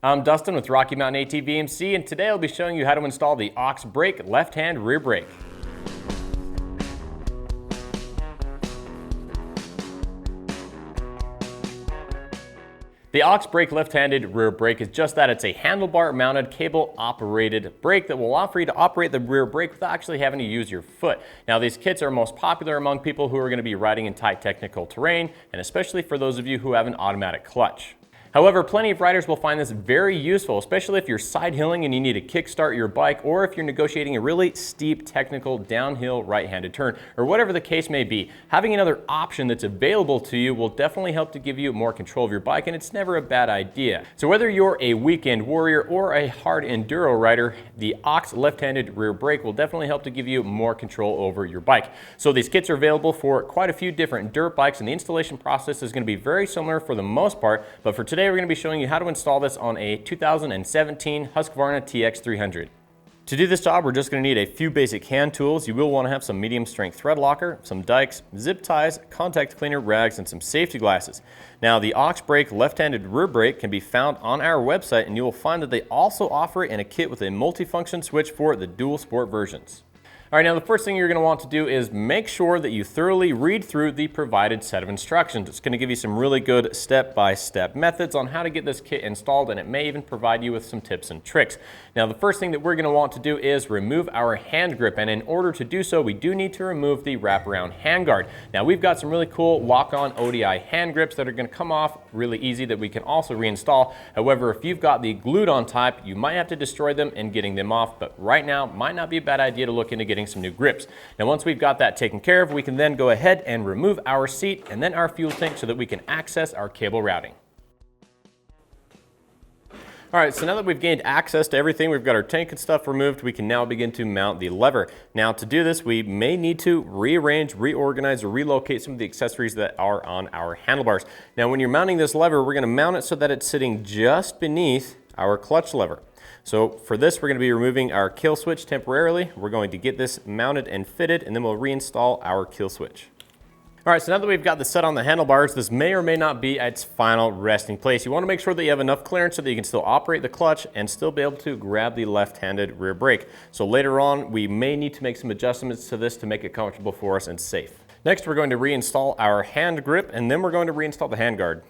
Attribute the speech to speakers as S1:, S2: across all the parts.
S1: I'm Dustin with Rocky Mountain ATVMC, and today I'll be showing you how to install the aux brake left-hand rear brake. The aux brake left-handed rear brake is just that. It's a handlebar mounted cable operated brake that will allow for you to operate the rear brake without actually having to use your foot. Now, these kits are most popular among people who are going to be riding in tight technical terrain, and especially for those of you who have an automatic clutch. However, plenty of riders will find this very useful, especially if you're side hilling and you need to kickstart your bike, or if you're negotiating a really steep technical downhill right-handed turn, or whatever the case may be. Having another option that's available to you will definitely help to give you more control of your bike, and it's never a bad idea. So whether you're a weekend warrior or a hard enduro rider, the aux left-handed rear brake will definitely help to give you more control over your bike. So these kits are available for quite a few different dirt bikes, and the installation process is going to be very similar for the most part, but for today we're going to be showing you how to install this on a 2017 Husqvarna TX 300. To do this job, we're just going to need a few basic hand tools. You will want to have some medium strength thread locker, some dikes, zip ties, contact cleaner, rags, and some safety glasses. Now, the aux brake left-handed rear brake can be found on our website, and you will find that they also offer it in a kit with a multifunction switch for the dual sport versions. All right, now the first thing you're going to want to do is make sure that you thoroughly read through the provided set of instructions. It's going to give you some really good step-by-step methods on how to get this kit installed, and it may even provide you with some tips and tricks. Now, the first thing that we're going to want to do is remove our hand grip, and in order to do so, we do need to remove the wraparound handguard. Now, we've got some really cool lock-on ODI hand grips that are going to come off really easy that we can also reinstall. However, if you've got the glued-on type, you might have to destroy them in getting them off, but right now might not be a bad idea to look into getting some new grips. Now, once we've got that taken care of, we can then go ahead and remove our seat and then our fuel tank so that we can access our cable routing. All right, so now that we've gained access to everything, we've got our tank and stuff removed, we can now begin to mount the lever. Now, to do this, we may need to rearrange, reorganize, or relocate some of the accessories that are on our handlebars. Now, when you're mounting this lever, we're going to mount it so that it's sitting just beneath our clutch lever. So for this, we're going to be removing our kill switch temporarily. We're going to get this mounted and fitted, and then we'll reinstall our kill switch. All right, so now that we've got this set on the handlebars, this may or may not be its final resting place. You want to make sure that you have enough clearance so that you can still operate the clutch and still be able to grab the left-handed rear brake. So later on, we may need to make some adjustments to this to make it comfortable for us and safe. Next, we're going to reinstall our hand grip, and then we're going to reinstall the handguard.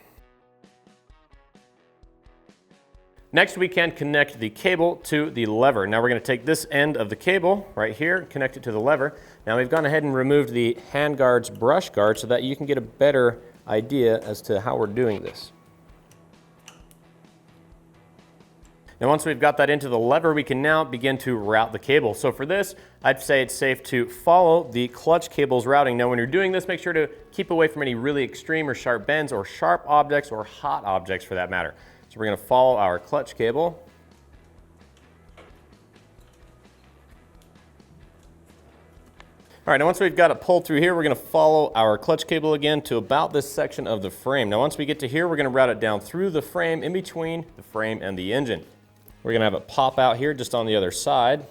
S1: Next, we can connect the cable to the lever. Now we're going to take this end of the cable right here, connect it to the lever. Now we've gone ahead and removed the handguard's brush guard so that you can get a better idea as to how we're doing this. Now once we've got that into the lever, we can now begin to route the cable. So for this, I'd say it's safe to follow the clutch cable's routing. Now when you're doing this, make sure to keep away from any really extreme or sharp bends or sharp objects or hot objects for that matter. So we're going to follow our clutch cable. All right, now once we've got it pulled through here, we're going to follow our clutch cable again to about this section of the frame. Now once we get to here, we're going to route it down through the frame, in between the frame and the engine. We're going to have it pop out here just on the other side.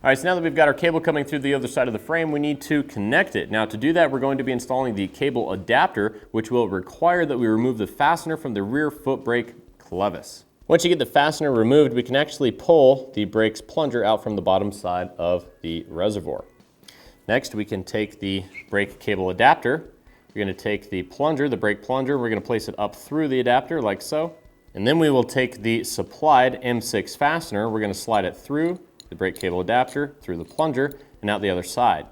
S1: All right, so now that we've got our cable coming through the other side of the frame, we need to connect it. Now to do that, we're going to be installing the cable adapter, which will require that we remove the fastener from the rear foot brake clevis. Once you get the fastener removed, we can actually pull the brake's plunger out from the bottom side of the reservoir. Next, we can take the brake cable adapter. We're going to take the plunger, the brake plunger, we're going to place it up through the adapter like so. And then we will take the supplied M6 fastener, we're going to slide it through the brake cable adapter, through the plunger, and out the other side.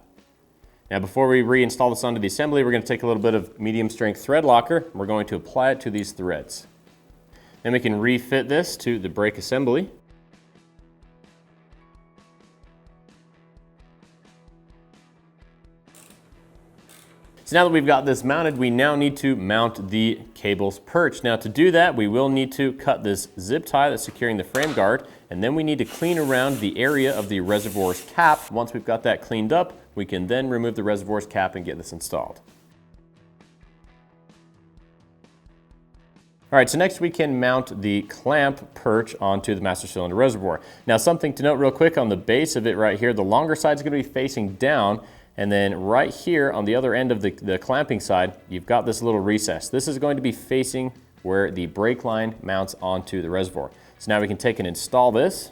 S1: Now before we reinstall this onto the assembly, we're going to take a little bit of medium strength thread locker, and we're going to apply it to these threads. Then we can refit this to the brake assembly. So now that we've got this mounted, we now need to mount the cable's perch. Now to do that, we will need to cut this zip tie that's securing the frame guard, and then we need to clean around the area of the reservoir's cap. Once we've got that cleaned up, we can then remove the reservoir's cap and get this installed. All right, so next we can mount the clamp perch onto the master cylinder reservoir. Now something to note real quick on the base of it right here, the longer side is going to be facing down, and then right here on the other end of the clamping side, you've got this little recess. This is going to be facing where the brake line mounts onto the reservoir. So now we can take and install this,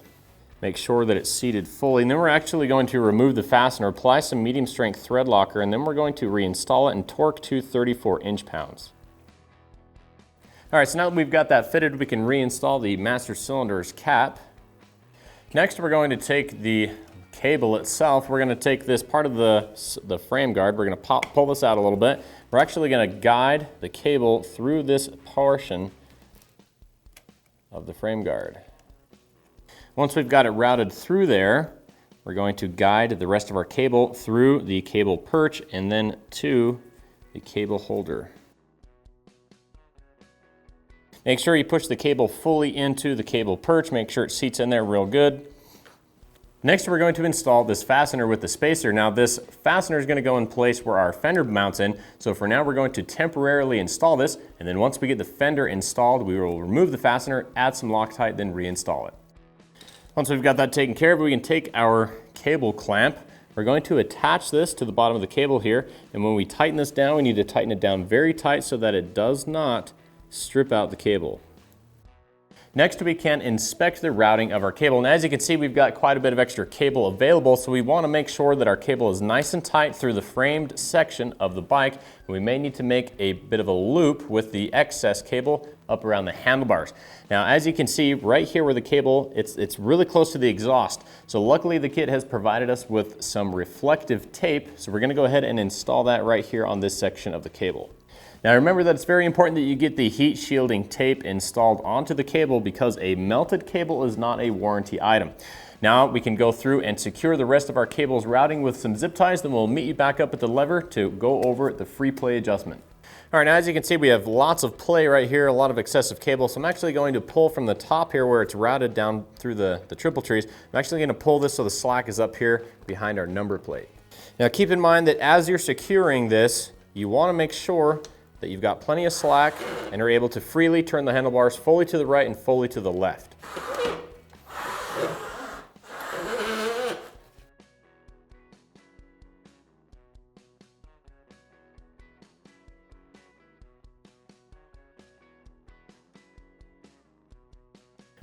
S1: make sure that it's seated fully, and then we're actually going to remove the fastener, apply some medium strength thread locker, and then we're going to reinstall it and torque to 34 inch-pounds. All right, so now that we've got that fitted, we can reinstall the master cylinder's cap. Next, we're going to take the cable itself. We're going to take this part of the frame guard. We're going to pull this out a little bit. We're actually going to guide the cable through this portion of the frame guard. Once we've got it routed through there, we're going to guide the rest of our cable through the cable perch and then to the cable holder. Make sure you push the cable fully into the cable perch. Make sure it seats in there real good. Next, we're going to install this fastener with the spacer. Now, this fastener is going to go in place where our fender mounts in. So for now, we're going to temporarily install this. And then once we get the fender installed, we will remove the fastener, add some Loctite, then reinstall it. Once we've got that taken care of, we can take our cable clamp. We're going to attach this to the bottom of the cable here. And when we tighten this down, we need to tighten it down very tight so that it does not strip out the cable. Next, we can inspect the routing of our cable. And as you can see, we've got quite a bit of extra cable available, so we want to make sure that our cable is nice and tight through the framed section of the bike. And we may need to make a bit of a loop with the excess cable up around the handlebars. Now, as you can see right here where the cable, it's really close to the exhaust. So luckily the kit has provided us with some reflective tape. So we're going to go ahead and install that right here on this section of the cable. Now remember that it's very important that you get the heat shielding tape installed onto the cable because a melted cable is not a warranty item. Now we can go through and secure the rest of our cable's routing with some zip ties, then we'll meet you back up at the lever to go over the free play adjustment. All right, now as you can see, we have lots of play right here, a lot of excessive cable. So I'm actually going to pull from the top here where it's routed down through the triple trees. I'm actually going to pull this so the slack is up here behind our number plate. Now keep in mind that as you're securing this, you want to make sure that you've got plenty of slack and are able to freely turn the handlebars fully to the right and fully to the left.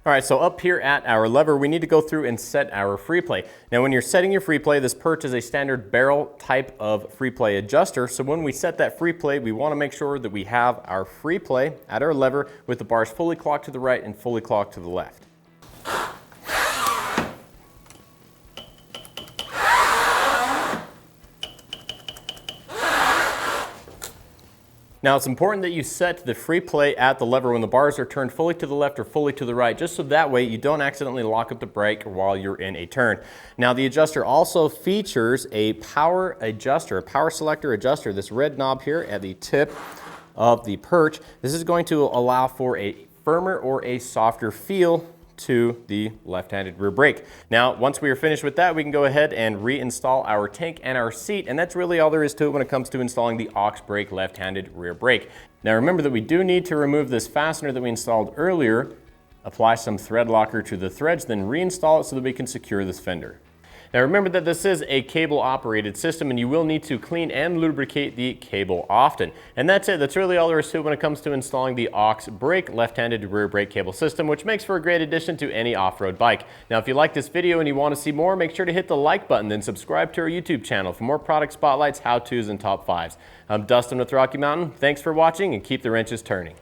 S1: All right, so up here at our lever, we need to go through and set our free play. Now, when you're setting your free play, this perch is a standard barrel type of free play adjuster. So when we set that free play, we want to make sure that we have our free play at our lever with the bars fully clocked to the right and fully clocked to the left. Now it's important that you set the free play at the lever when the bars are turned fully to the left or fully to the right, just so that way you don't accidentally lock up the brake while you're in a turn. Now the adjuster also features a power adjuster, a power selector adjuster, this red knob here at the tip of the perch. This is going to allow for a firmer or a softer feel to the left-handed rear brake. Now, once we are finished with that, we can go ahead and reinstall our tank and our seat, and that's really all there is to it when it comes to installing the aux brake left-handed rear brake. Now remember that we do need to remove this fastener that we installed earlier, apply some thread locker to the threads, then reinstall it so that we can secure this fender. Now remember that this is a cable operated system and you will need to clean and lubricate the cable often. And that's it. That's really all there is to it when it comes to installing the aux brake left-handed rear brake cable system, which makes for a great addition to any off-road bike. Now if you like this video and you want to see more, make sure to hit the like button, then subscribe to our YouTube channel for more product spotlights, how-tos, and top 5s. I'm Dustin with Rocky Mountain. Thanks for watching and keep the wrenches turning.